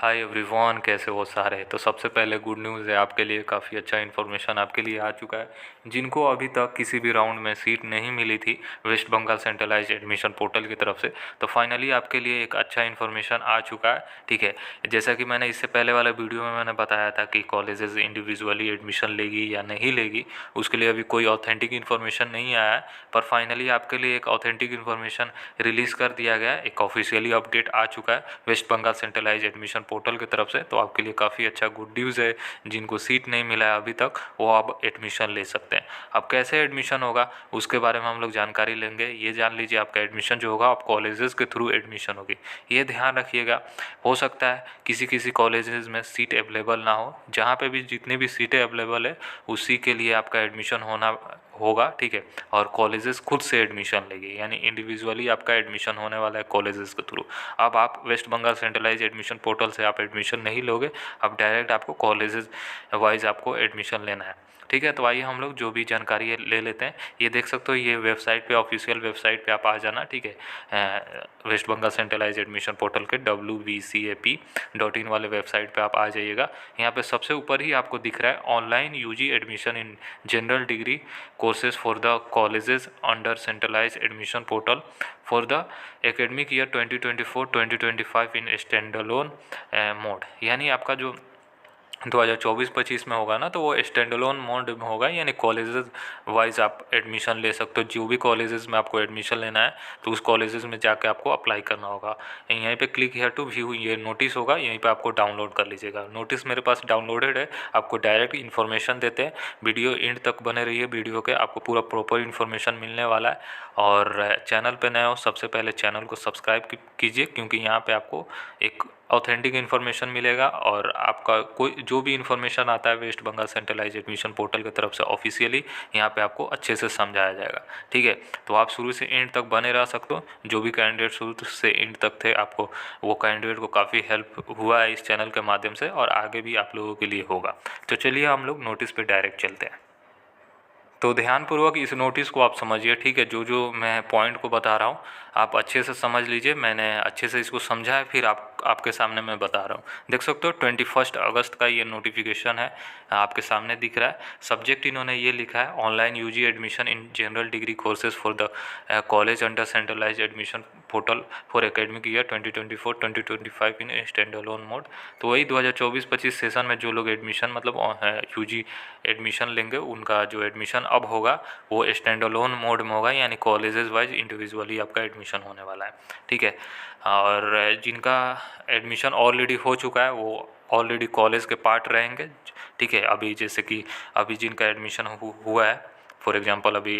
Hi everyone, कैसे हो सारे। तो सबसे पहले गुड न्यूज़ है आपके लिए, काफ़ी अच्छा इन्फॉर्मेशन आपके लिए आ चुका है। जिनको अभी तक किसी भी राउंड में सीट नहीं मिली थी West Bengal centralise admission portal की तरफ से, तो फाइनली आपके लिए एक अच्छा इन्फॉर्मेशन आ चुका है। ठीक है, जैसा कि मैंने इससे पहले वाले वीडियो में मैंने बताया था कि कॉलेजेस इंडिविजुअली एडमिशन लेगी या नहीं लेगी, उसके लिए अभी कोई ऑथेंटिक इन्फॉर्मेशन नहीं आया है। पर फाइनली आपके लिए एक ऑथेंटिक इन्फॉर्मेशन रिलीज़ कर दिया गया है, एक ऑफिशियली अपडेट आ चुका है West Bengal centralise admission portal की तरफ से। तो आपके लिए काफ़ी अच्छा गुड न्यूज़ है। जिनको सीट नहीं मिला है अभी तक, वो अब एडमिशन ले सकते हैं। अब कैसे एडमिशन होगा उसके बारे में हम लोग जानकारी लेंगे। ये जान लीजिए, आपका एडमिशन जो होगा आप कॉलेजेस के थ्रू एडमिशन होगी, ये ध्यान रखिएगा। हो सकता है किसी किसी कॉलेजेस में सीट अवेलेबल ना हो, जहाँ पे भी जितनी भी सीटें अवेलेबल है उसी के लिए आपका एडमिशन होना होगा। ठीक है, और कॉलेजेस खुद से एडमिशन लेंगे, यानी इंडिविजुअली आपका एडमिशन होने वाला है कॉलेजेस के थ्रू। अब आप West Bengal centralise admission portal से आप एडमिशन नहीं लोगे, अब डायरेक्ट आपको कॉलेजेस वाइज आपको एडमिशन लेना है। ठीक है, तो आइए हम लोग जो भी जानकारी है ले लेते हैं। ये देख सकते हो, ये वेबसाइट पे, ऑफिशियल वेबसाइट पे आप आ जाना। ठीक है, West Bengal centralise admission portal के wvcap.in वाले वेबसाइट पे आप आ जाइएगा। यहाँ पे सबसे ऊपर ही आपको दिख रहा है online UG admission in general degree courses for the colleges under centralise admission portal for the academic year 2024-2025 in standalone mode. यानी आपका जो 2024-25 में होगा ना, तो वो स्टैंड अलोन मोड में होगा, यानी कॉलेजेस वाइज आप एडमिशन ले सकते हो। जो भी कॉलेजेस में आपको एडमिशन लेना है तो उस कॉलेजेस में जाके आपको अप्लाई करना होगा। यहीं पे क्लिक हियर टू व्यू, ये नोटिस होगा, यहीं पे आपको डाउनलोड कर लीजिएगा। नोटिस मेरे पास डाउनलोडेड है, आपको डायरेक्ट इन्फॉर्मेशन देते हैं। वीडियो एंड तक बने रहिए, वीडियो के आपको पूरा प्रॉपर इन्फॉर्मेशन मिलने वाला है। और चैनल पे नए हो, सबसे पहले चैनल को सब्सक्राइब कीजिए, क्योंकि यहाँ पे आपको एक ऑथेंटिक इन्फॉर्मेशन मिलेगा। और आपका कोई जो भी इन्फॉर्मेशन आता है West Bengal centralise admission portal की तरफ से ऑफिशियली, यहाँ पे आपको अच्छे से समझाया जाएगा। ठीक है, तो आप शुरू से एंड तक बने रह सकते हो। जो भी कैंडिडेट शुरू से एंड तक थे, आपको वो कैंडिडेट को काफ़ी हेल्प हुआ है इस चैनल के माध्यम से, और आगे भी आप लोगों के लिए होगा। तो चलिए हम लोग नोटिस पे डायरेक्ट चलते हैं। तो ध्यानपूर्वक इस नोटिस को आप समझिए। ठीक है, जो जो मैं पॉइंट को बता रहा हूँ आप अच्छे से समझ लीजिए। मैंने अच्छे से इसको समझा है, फिर आपके सामने मैं बता रहा हूँ। देख सकते हो 21 अगस्त का ये नोटिफिकेशन है, आपके सामने दिख रहा है। सब्जेक्ट इन्होंने ये लिखा है, online UG admission in general degree courses for the college under centralise admission portal for academic year 2024-2025 in stand alone mode. तो वही 2024-25 सेशन में जो लोग एडमिशन मतलब यूजी एडमिशन लेंगे, उनका जो एडमिशन अब होगा वो स्टैंड अलोन मोड में होगा, यानी कॉलेजेस वाइज इंडिविजुअली आपका एडमिशन होने वाला है। ठीक है, और जिनका एडमिशन ऑलरेडी हो चुका है वो ऑलरेडी कॉलेज के पार्ट रहेंगे। ठीक है, अभी जैसे कि अभी जिनका एडमिशन हुआ है, फॉर एग्जांपल अभी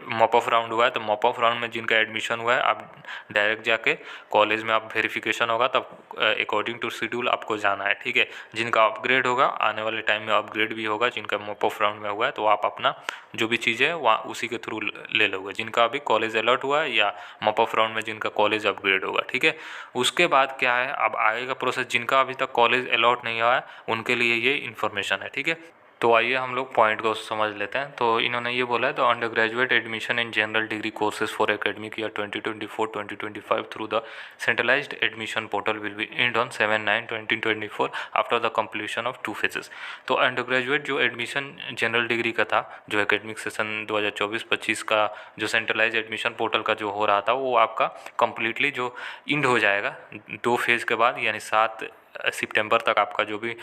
मॉप ऑफ राउंड हुआ है, तो मॉप ऑफ राउंड में जिनका एडमिशन हुआ है, आप डायरेक्ट जाके कॉलेज में आप वेरिफिकेशन होगा, तब अकॉर्डिंग टू शेड्यूल आपको जाना है। ठीक है, जिनका अपग्रेड होगा आने वाले टाइम में अपग्रेड भी होगा, जिनका मॉप ऑफ राउंड में हुआ है तो आप अपना जो भी चीज़ें है वहाँ उसी के थ्रू ले लोगे, जिनका अभी कॉलेज अलॉट हुआ है या मॉप ऑफ राउंड में जिनका कॉलेज अपग्रेड होगा। ठीक है, उसके बाद क्या है, अब आगे का प्रोसेस, जिनका अभी तक कॉलेज अलॉट नहीं हुआ है उनके लिए ये इन्फॉर्मेशन है। ठीक है, तो आइए हम लोग पॉइंट को समझ लेते हैं। तो इन्होंने ये बोला है, the under graduate admission in general degree courses for academic year 2024-2025 through the centralised admission portal will be and on 7/9/2024 after the completion of 2 phases. तो अंडर ग्रेजुएट जो एडमिशन जनरल डिग्री का था, जो एकेडमिक सेशन 2024-25 का जो centralise admission portal का जो हो रहा था, वो आपका कम्प्लीटली जो इंड हो जाएगा 2 फेज़ के बाद, यानी 7 सितंबर तक आपका जो भी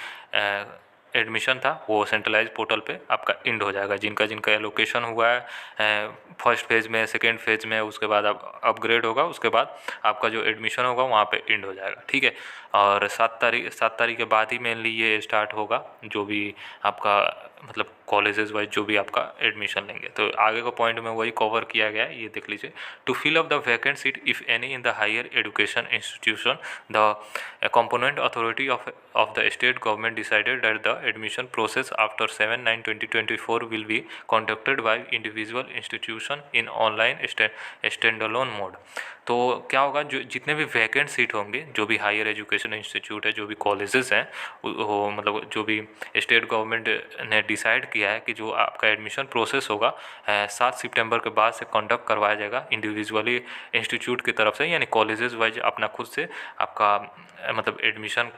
एडमिशन था वो सेंट्रलाइज पोर्टल पे आपका इंड हो जाएगा। जिनका जिनका एलोकेशन हुआ है फर्स्ट फेज़ में, सेकेंड फेज़ में, उसके बाद आप अपग्रेड होगा, उसके बाद आपका जो एडमिशन होगा वहाँ पे इंड हो जाएगा। ठीक है, और 7 तारीख के बाद ही मेनली ये स्टार्ट होगा, जो भी आपका मतलब कॉलेजेस वाइज जो भी आपका एडमिशन लेंगे। तो आगे का पॉइंट में वही कवर किया गया है, ये देख लीजिए। To fill up the vacant seat if any in the higher education institution, the component authority of the state government decided that the admission process after 7/9/2024 will be conducted by individual institution in online standalone mode। तो क्या होगा, जो जितने भी vacant seat होंगे, जो भी higher education institute है, जो भी कॉलेजेस हैं, वो मतलब जो भी स्टेट गवर्नमेंट ने डिसाइड किया है कि जो आपका एडमिशन प्रोसेस होगा 7 सितंबर के बाद से कंडक्ट करवाया जाएगा इंडिविजुअली इंस्टीट्यूट की तरफ से, यानी कॉलेजेस वाइज अपना खुद से आपका मतलब एडमिशन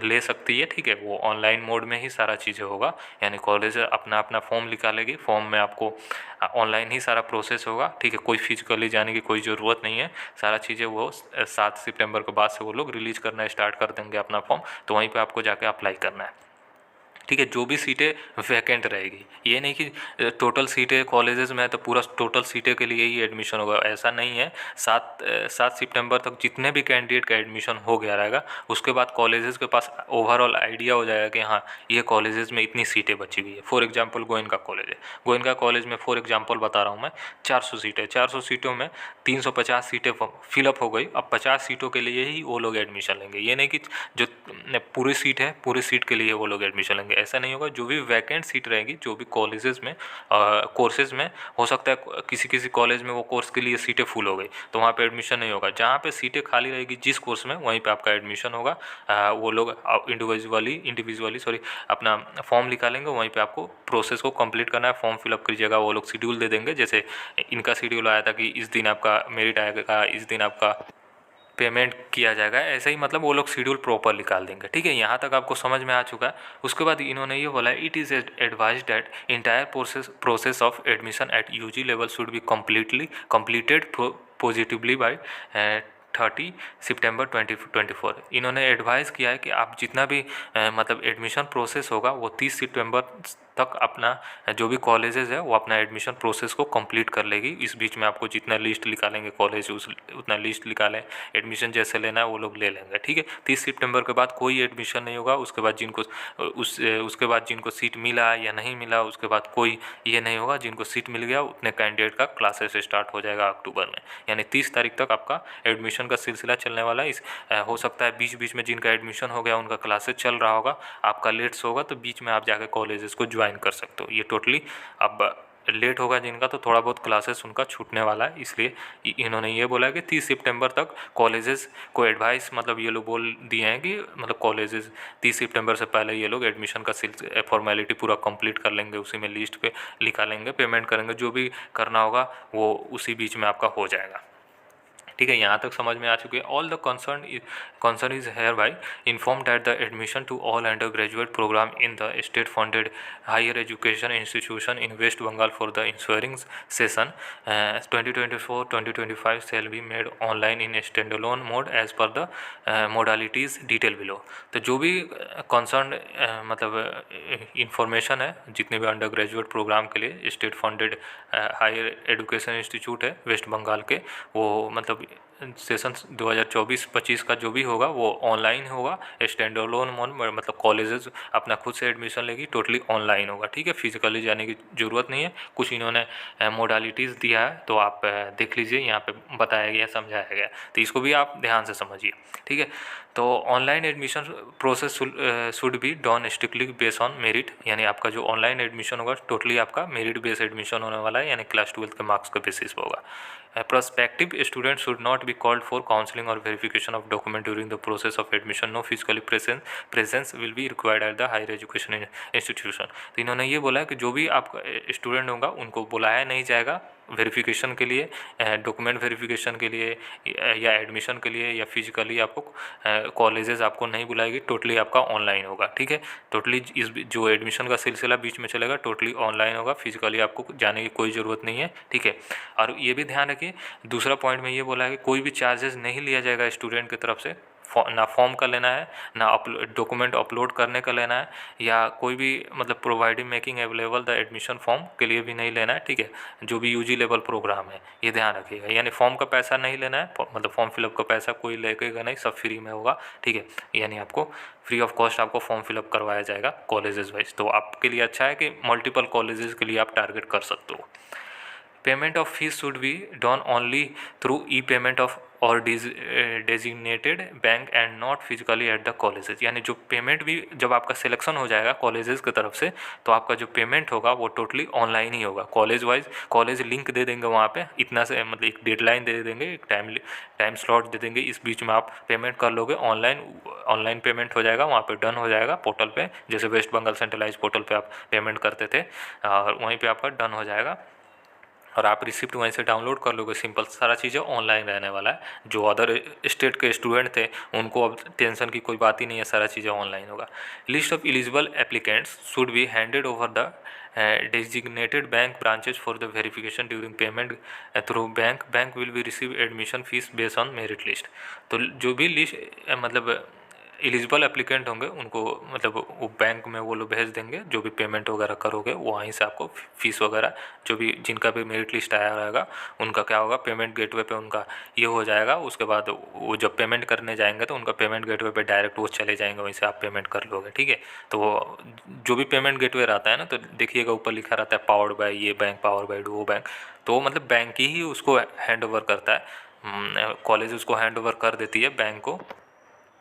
ले सकती है, ठीक है। वो ऑनलाइन मोड में ही सारा चीज़ें होगा, यानी कॉलेज अपना अपना फॉर्म निकालेगी, फॉर्म में आपको ऑनलाइन ही सारा प्रोसेस होगा, ठीक है। कोई फिजिकली जाने की कोई ज़रूरत नहीं है। सारा चीज़ें वो 7 सितंबर के बाद से वो लोग रिलीज़ करना स्टार्ट कर देंगे अपना फॉर्म, तो वहीं पे आपको जाके अप्लाई करना है, ठीक है। जो भी सीटें वैकेंट रहेगी, ये नहीं कि टोटल सीटें कॉलेजेस में है तो पूरा टोटल सीटें के लिए ही एडमिशन होगा, ऐसा नहीं है। 7 सितंबर तक जितने भी कैंडिडेट का एडमिशन हो गया रहेगा, उसके बाद कॉलेजेस के पास ओवरऑल आइडिया हो जाएगा कि हाँ ये कॉलेजेस में इतनी सीटें बची हुई है। फॉर एग्जांपल गोयनका कॉलेज है, गोयनका कॉलेज में फॉर एग्जांपल बता रहा हूँ मैं, 400 सीटें, 400 सीटों में 350 सीटें फिलअप हो गई। अब 50 सीटों के लिए ही वो लोग एडमिशन लेंगे, ये नहीं कि जो पूरी सीट है पूरी सीट के लिए वो लोग एडमिशन लेंगे, ऐसा नहीं होगा। जो भी वैकेंट सीट रहेगी, जो भी कॉलेजेस में कोर्सेज में हो सकता है किसी किसी कॉलेज में वो कोर्स के लिए सीटें फुल हो गई, तो वहाँ पे एडमिशन नहीं होगा। जहाँ पे सीटें खाली रहेगी जिस कोर्स में, वहीं पे आपका एडमिशन होगा। वो लोग इंडिविजुअली अपना फॉर्म निकालेंगे, वहीं पे आपको प्रोसेस को कंप्लीट करना है। फॉर्म फिलअप कीजिएगा, वो लोग शेड्यूल दे देंगे। जैसे इनका शेड्यूल आया था कि इस दिन आपका मेरिट आएगा, इस दिन आपका पेमेंट किया जाएगा, ऐसे ही मतलब वो लोग शेड्यूल प्रॉपर निकाल देंगे, ठीक है। यहाँ तक आपको समझ में आ चुका है। उसके बाद इन्होंने ये बोला, it is advise that entire process of admission at UG level should be completed positively by 30 September 2024। इन्होंने एडवाइस किया है कि आप जितना भी मतलब एडमिशन प्रोसेस होगा वो 30 सितंबर तक अपना जो भी कॉलेजेस है वो अपना एडमिशन प्रोसेस को कंप्लीट कर लेगी। इस बीच में आपको जितना लिस्ट निकालेंगे कॉलेज उतना लिस्ट निकालें, एडमिशन जैसे लेना है वो लोग ले लेंगे, ठीक है। 30 सितंबर के बाद कोई एडमिशन नहीं होगा। उसके बाद उसके बाद जिनको सीट मिला या नहीं मिला, उसके बाद कोई ये नहीं होगा। जिनको सीट मिल गया उतने कैंडिडेट का क्लासेस स्टार्ट हो जाएगा अक्टूबर में, यानी 30 तारीख तक आपका एडमिशन का सिलसिला चलने वाला है। हो सकता है बीच बीच में जिनका एडमिशन हो गया उनका क्लासेस चल रहा होगा, आपका लेट्स होगा तो बीच में आप जाकर कॉलेजेस को ज्वाइन कर सकते हो। ये टोटली अब लेट होगा जिनका तो थोड़ा बहुत क्लासेस उनका छूटने वाला है, इसलिए इन्होंने ये बोला कि 30 सितंबर तक कॉलेजेस को एडवाइस, मतलब ये लोग बोल दिए हैं कि मतलब कॉलेजेस 30 सितंबर से पहले ये लोग एडमिशन का फॉर्मेलिटी पूरा कंप्लीट कर लेंगे, उसी में लिस्ट पे लिखा लेंगे, पेमेंट करेंगे, जो भी करना होगा वो उसी बीच में आपका हो जाएगा, ठीक है। यहाँ तक समझ में आ चुकी है। All the concern is hereby informed that the admission to all undergraduate program in the state funded higher education institution in West Bengal for the ensuing session 2024-2025 shall be made online in standalone mode as per the modalities detail below। तो जो भी concern मतलब information है जितने भी under graduate programme के लिए state funded higher education institute है वेस्ट बंगाल के, वो मतलब सेशन 2024-25 का जो भी होगा वो ऑनलाइन होगा, स्टैंड अलोन मोड, मतलब कॉलेजेस अपना खुद से एडमिशन लेगी, टोटली ऑनलाइन होगा, ठीक है। फिजिकली जाने की ज़रूरत नहीं है। कुछ इन्होंने मोडालिटीज़ दिया है तो आप देख लीजिए, यहाँ पे बताया गया समझाया गया, तो इसको भी आप ध्यान से समझिए, ठीक है। तो online admission process should be done strictly based on merit, यानी आपका जो ऑनलाइन एडमिशन होगा टोटली आपका मेरिट बेस्ड एडमिशन होने वाला है, यानी क्लास 12 के मार्क्स के बेसिस पर होगा। Prospective students should not be called for counseling or verification of document during the process of admission. No physically presence will be required at the higher education institution। तो इन्होंने ये बोला है कि जो भी आपका स्टूडेंट होगा उनको बुलाया नहीं जाएगा वेरिफिकेशन के लिए, डॉक्यूमेंट वेरिफिकेशन के लिए या एडमिशन के लिए या फिजिकली आपको कॉलेजेस आपको नहीं बुलाएगी, टोटली आपका ऑनलाइन होगा, ठीक है। टोटली इस जो एडमिशन का सिलसिला बीच में चलेगा टोटली ऑनलाइन होगा, फिजिकली आपको जाने की कोई ज़रूरत नहीं है, ठीक है। और ये भी ध्यान रखिए, दूसरा पॉइंट में ये बोला है कि कोई भी चार्जेस नहीं लिया जाएगा स्टूडेंट की तरफ से, ना फॉर्म का लेना है, ना डॉक्यूमेंट अपलोड करने का लेना है, या कोई भी मतलब providing making available the admission form के लिए भी नहीं लेना है, ठीक है। जो भी यूजी लेवल प्रोग्राम है ये ध्यान रखिएगा, यानी फॉर्म का पैसा नहीं लेना है, मतलब फॉर्म फिलअप का पैसा कोई लेगा नहीं, सब फ्री में होगा, ठीक है। यानी आपको फ्री ऑफ कॉस्ट आपको फॉर्म फिलअप करवाया जाएगा कॉलेजेस वाइज, तो आपके लिए अच्छा है कि मल्टीपल कॉलेजेस के लिए आप टारगेट कर सकते हो। Payment of fees should be done only through e payment of और designated bank and not physically at the colleges, यानी जो पेमेंट भी जब आपका सिलेक्शन हो जाएगा कॉलेजेस की तरफ से तो आपका जो पेमेंट होगा वो टोटली ऑनलाइन ही होगा, कॉलेज वाइज कॉलेज लिंक दे देंगे वहाँ पे, इतना से मतलब एक डेडलाइन दे देंगे, एक टाइम स्लॉट दे देंगे, इस बीच में आप पेमेंट कर लोगे, ऑनलाइन पेमेंट हो जाएगा, वहाँ पे डन हो जाएगा पोर्टल पे, जैसे वेस्ट बंगाल सेंट्रलाइज पोर्टल पे आप पेमेंट करते थे और वहीं पे आपका डन हो जाएगा। और आप रिसिप्ट वहीं से डाउनलोड कर लोगे। सिंपल सारा चीज़ें ऑनलाइन रहने वाला है। जो अदर स्टेट के स्टूडेंट थे उनको अब टेंशन की कोई बात ही नहीं है, सारा चीज़ें ऑनलाइन होगा। List of eligible applicants should be handed over the designated bank branches for the verification during payment through bank will be receive admission fees based on merit list। तो जो भी लिस्ट मतलब एलिजिबल एप्लीकेंट होंगे उनको मतलब वो bank में वो लोग भेज देंगे, जो भी पेमेंट वगैरह करोगे वो वहीं से आपको फीस वगैरह जो भी जिनका भी मेरिट लिस्ट आया रहेगा उनका क्या होगा, पेमेंट गेटवे पे उनका ये हो जाएगा। उसके बाद वो जब पेमेंट करने जाएंगे तो उनका पेमेंट गेटवे पे डायरेक्ट वो चले जाएंगे, वहीं से आप पेमेंट कर लोगे। ठीक है, तो वो जो भी पेमेंट गेटवे रहता है ना, तो देखिएगा ऊपर लिखा रहता है पावर्ड बाय ये बैंक, पावर्ड बाय वो बैंक। तो मतलब बैंक ही उसको हैंड ओवर करता है, कॉलेज उसको हैंड ओवर कर देती है बैंक को।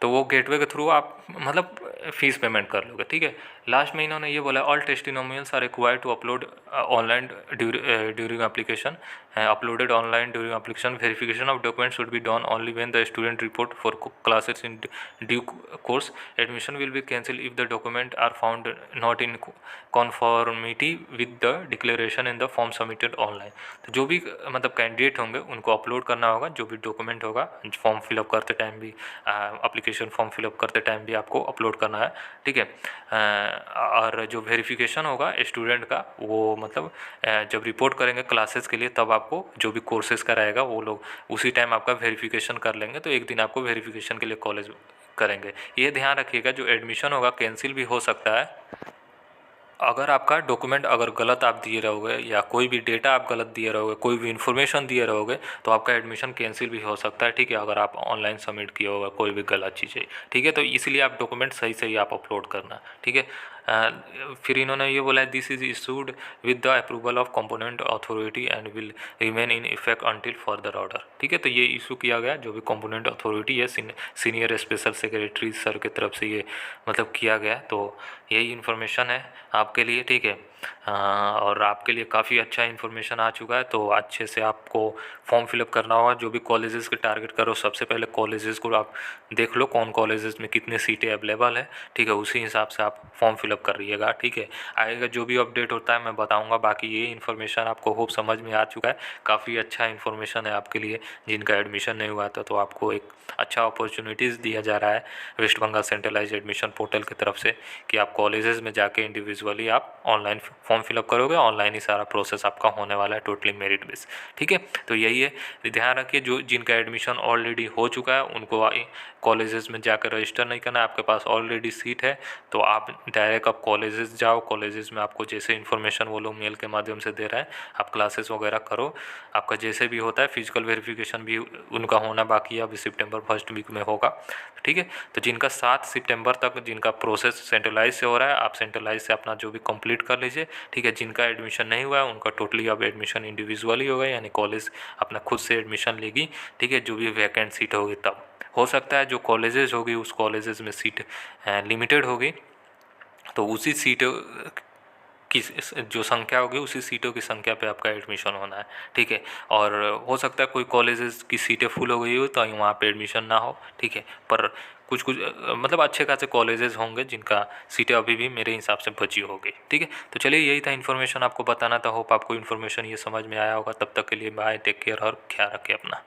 तो वो गेटवे के थ्रू आप मतलब फ़ीस पेमेंट कर लोगे। ठीक है, लास्ट में इन्होंने ये बोला all testimonials are required to upload online during application, uploaded online during application. Verification of document should be done only when the student report for classes in due course. Admission will be cancel if the document are found not in conformity with the declaration in the form submitted online. तो जो भी मतलब candidate होंगे उनको upload करना होगा जो भी डॉक्यूमेंट होगा, फॉर्म फिलअप करते टाइम भी, एप्लीकेशन फॉर्म फिलअप करते टाइम भी आपको अपलोड करना है। ठीक है, और जो वेरिफिकेशन होगा स्टूडेंट का वो मतलब जब रिपोर्ट करेंगे क्लासेस के लिए तब आपको जो भी कोर्सेज कराएगा वो लोग उसी टाइम आपका वेरिफिकेशन कर लेंगे। तो एक दिन आपको वेरिफिकेशन के लिए कॉलेज करेंगे। ये ध्यान रखिएगा जो एडमिशन होगा कैंसिल भी हो सकता है अगर आपका डॉक्यूमेंट अगर गलत आप दिए रहोगे या कोई भी डेटा आप गलत दिए रहोगे, कोई भी इन्फॉर्मेशन दिए रहोगे तो आपका एडमिशन कैंसिल भी हो सकता है। ठीक है, अगर आप ऑनलाइन सबमिट किए होगा कोई भी गलत चीज़ें। ठीक है, तो इसलिए आप डॉक्यूमेंट सही सही आप अपलोड करना। ठीक है, फिर इन्होंने ये बोला है this is issued with the approval of component authority and will remain in effect until further order. ठीक है, तो ये इशू किया गया जो भी कंपोनेंट अथॉरिटी है सीनियर स्पेशल सेक्रेटरी सर की तरफ से ये मतलब किया गया। तो यही इन्फॉर्मेशन है आपके लिए। ठीक है, और आपके लिए काफ़ी अच्छा इन्फॉर्मेशन आ चुका है। तो अच्छे से आपको फॉर्म फिलअप करना होगा। जो भी कॉलेजेस के टारगेट करो, सबसे पहले कॉलेजेस को आप देख लो कौन कॉलेजेस में कितने सीटें अवेलेबल है। ठीक है, उसी हिसाब से आप फॉर्म फिलअप कर रहिएगा। ठीक है, आएगा जो भी अपडेट होता है मैं बताऊंगा। बाकी ये इन्फॉर्मेशन आपको होप समझ में आ चुका है। काफ़ी अच्छा इन्फॉर्मेशन है आपके लिए जिनका एडमिशन नहीं हुआ था, तो आपको एक अच्छा अपॉर्चुनिटीज़ दिया जा रहा है West Bengal centralise admission portal की तरफ से कि आप कॉलेजेस में जाके इंडिविजुअली आप ऑनलाइन फॉर्म फिलअप करोगे, ऑनलाइन ही सारा प्रोसेस आपका होने वाला है टोटली मेरिट बेस। ठीक है, तो यही है, ध्यान रखिए जो जिनका एडमिशन ऑलरेडी हो चुका है उनको कॉलेजेस में जाकर रजिस्टर नहीं करना है। आपके पास ऑलरेडी सीट है तो आप डायरेक्ट अब कॉलेजेस जाओ। कॉलेजेस में आपको जैसे इन्फॉर्मेशन वो लोग मेल के माध्यम से दे रहे हैं आप क्लासेस वगैरह करो। आपका जैसे भी होता है फिजिकल वेरिफिकेशन भी उनका होना बाकी है, अभी सितंबर फर्स्ट वीक में होगा। ठीक है, तो जिनका 7 सितंबर तक जिनका प्रोसेस सेंट्रलाइज से हो रहा है आप सेंट्रलाइज से अपना जो भी कंप्लीट कर लीजिए। ठीक है, जिनका एडमिशन नहीं हुआ है उनका टोटली अब एडमिशन इंडिविजुअली होगा, यानी कॉलेज अपना खुद से एडमिशन लेगी। ठीक है, जो भी वैकेंट सीट होगी तब हो सकता है जो कॉलेजेस होगी उस कॉलेजेस में सीट लिमिटेड होगी, तो उसी सीट की जो संख्या होगी उसी सीटों की संख्या पे आपका एडमिशन होना है। ठीक है, और हो सकता है कोई कॉलेजेस की सीटें फुल हो गई हो तो वहाँ पे एडमिशन ना हो। ठीक है, पर कुछ कुछ मतलब अच्छे खासे कॉलेजेस होंगे जिनका सीटें अभी भी मेरे हिसाब से बची होगी। ठीक है, तो चलिए यही था इन्फॉर्मेशन आपको बताना था। होप आपको इन्फॉर्मेशन ये समझ में आया होगा। तब तक के लिए बाय, टेक केयर और ख्याल रखें अपना।